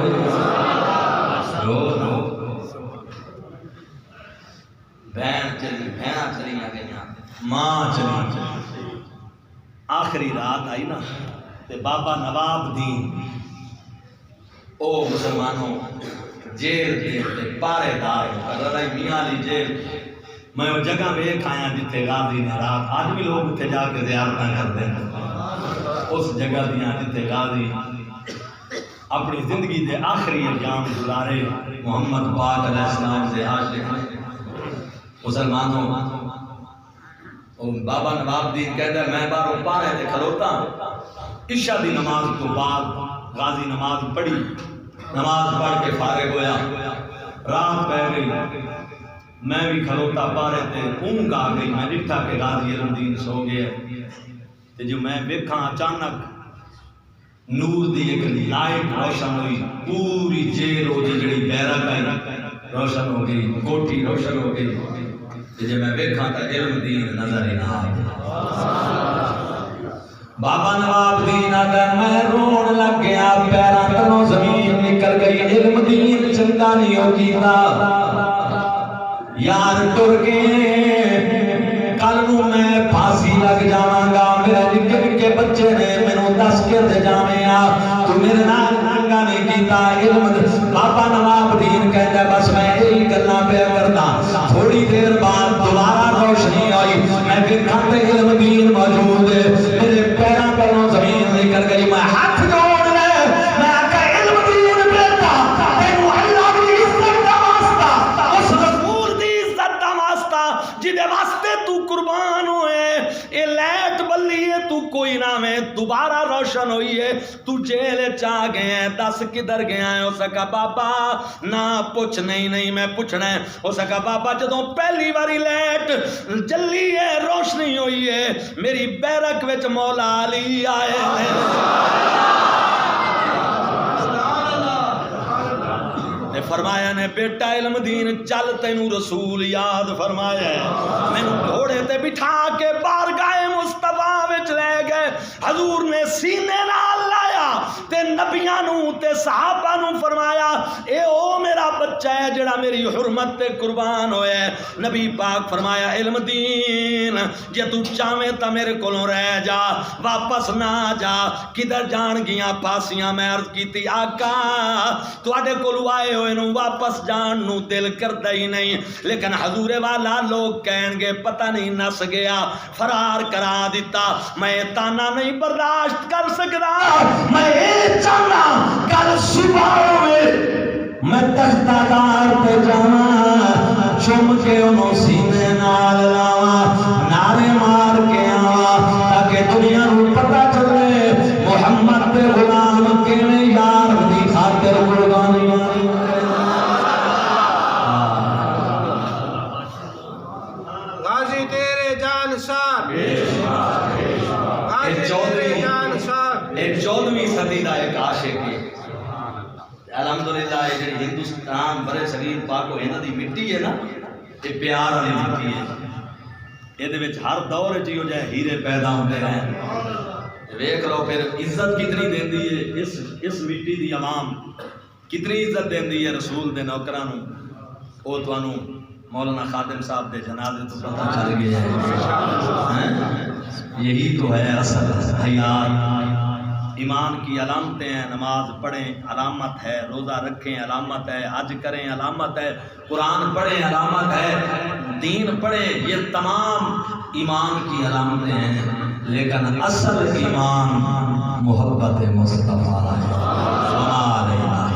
S2: بہن چلی بہنا چلیاں گئیاں، ماں چلی آخری رات آئی نا تے بابا نواب دین او مسلمانوں جیل دے پارے دار رضائی میاں علی جیل، میں وہ جگہ ویکھ آیا جتھے غازی نے رات، آج بھی لوگ اتنے جا کے زیارتاں کرتے ہیں اس جگہ دیاں جتھے غازی اپنی زندگی دے آخری ایام گزارے
S1: محمد پاک علیہ السلام سے عاشق مسلمانوں
S2: بابا نواب دین کہتا ہے میں باہروں پارے تے کھلوتا عشاء دی نماز تو بعد غازی نماز پڑھی نماز پڑھ کے فارغ ہویا رات پہ گئی میں بھی کھلوتا پارے تے اونگ آ گئی میں ڈٹھا کہ غازی علم دین سو گیا تے جو میں ویکھاں اچانک نور دی ایک لائٹ روشن ہوئی پوری جیل ہو جڑی بیرک ہے روشن ہو گئی کوٹھی روشن ہو گئی جی میں ویکھاں تا علم دین نظر ہی نہ آئے
S1: بابا نواب دین اگر میں رون لگ گیا پیراں تلوں زمین نکل گئی علم دین چنگا نہیں ہو کیتا یار ٹر گئے کل نوں میں پھانسی لگ جاواں گا میرے نکے نکے بچے نے مینوں دس کے تے جاویں آ تو میرے نال چنگا نہیں کیتا علم بابا نواب دین کہتا بس میں یہی گلاں پہ کردا تھوڑی دیر بعد دوبارہ روشنی آئی میں ویکھاں تے علم دین موجود ہے میرے پیراں تلوں زمین نکل گئی میں ہاتھ جوڑ لے میں آقا علم دین بیٹا تینوں اللہ دی عزت دا واسطہ
S2: اس رسول دی عزت دا واسطہ جدے واسطے تو قربان ہوئے اے لائٹ بلی ہے تو کوئی نہ میں دوبارہ روشن ہوئی ہے تو جیل چا گئے ہیں دس کدھر گیا ہے ہو سکا بابا نہ پوچھ نہیں میں پوچھنا ہے ہو سکا بابا جدوں پہلی باری لائٹ جلی ہے روشنی ہوئی ہے میری بیرک وچ مولا علی آئے ہیں فرمایا نے بیٹا علم دین چل تینوں رسول یاد فرمایا ہے مینوں گھوڑے تے بٹھا کے بارگاہ مصطفیٰ وچ لے گئے حضور نے سینے نال لایا تے نبیاں نوں تے صحابہ نوں فرمایا اے او میرا بچہ ہے جڑا میری حرمت تے قربان ہویا ہے نبی پاک فرمایا علم دین جے تو چاہویں تا میرے کولوں رہ جا واپس نہ جا کدھر جان گیاں پھاسیاں میں عرض کیتی آقا تواڈے کولوں آئے ہوئے نو واپس جان نو دل کردا ہی نہیں لیکن حضور والا لوگ کہیں گے پتہ نہیں نس گیا فرار کرا دیتا میں تانا نہیں برداشت کر سکتا
S1: میں چاہنا کل صبح ہوئے میں تختہ دار پہ جاواں چم کے انہوں سینے نال لاواں نعرے مار کے آواں تاکہ دنیا نو پتہ چلے محمد دے غلام کیویں یار دی خاطر قربانیاں
S3: غازی تیرے جان صاحب غازی تیرے جان صاحب
S2: ایک 14ویں صدی دا ایک عاشق ہے الحمدللہ یہ ہندوستان برے صغیر پاک و ہند دی مٹی ہے نا یہ پیار والی مٹی ہے یہ ہر دور چ ہو جائے ہیرے پیدا ہوتے رہے ویکھ لو پھر عزت کتنی دیندی ہے اس مٹی دی عوام کتنی عزت دیندی ہے رسول دے نوکراں نوں او تانوں مولانا خادم صاحب دے جنازے تو پتہ چل گیا ہے یہی تو ہے اصل حیات ایمان کی علامتیں ہیں نماز پڑھیں علامت ہے روزہ رکھیں علامت ہے حج کریں علامت ہے قرآن پڑھیں علامت ہے دین پڑھیں یہ تمام ایمان کی علامتیں ہیں لیکن اصل ایمان محبت مصطفیٰ ہے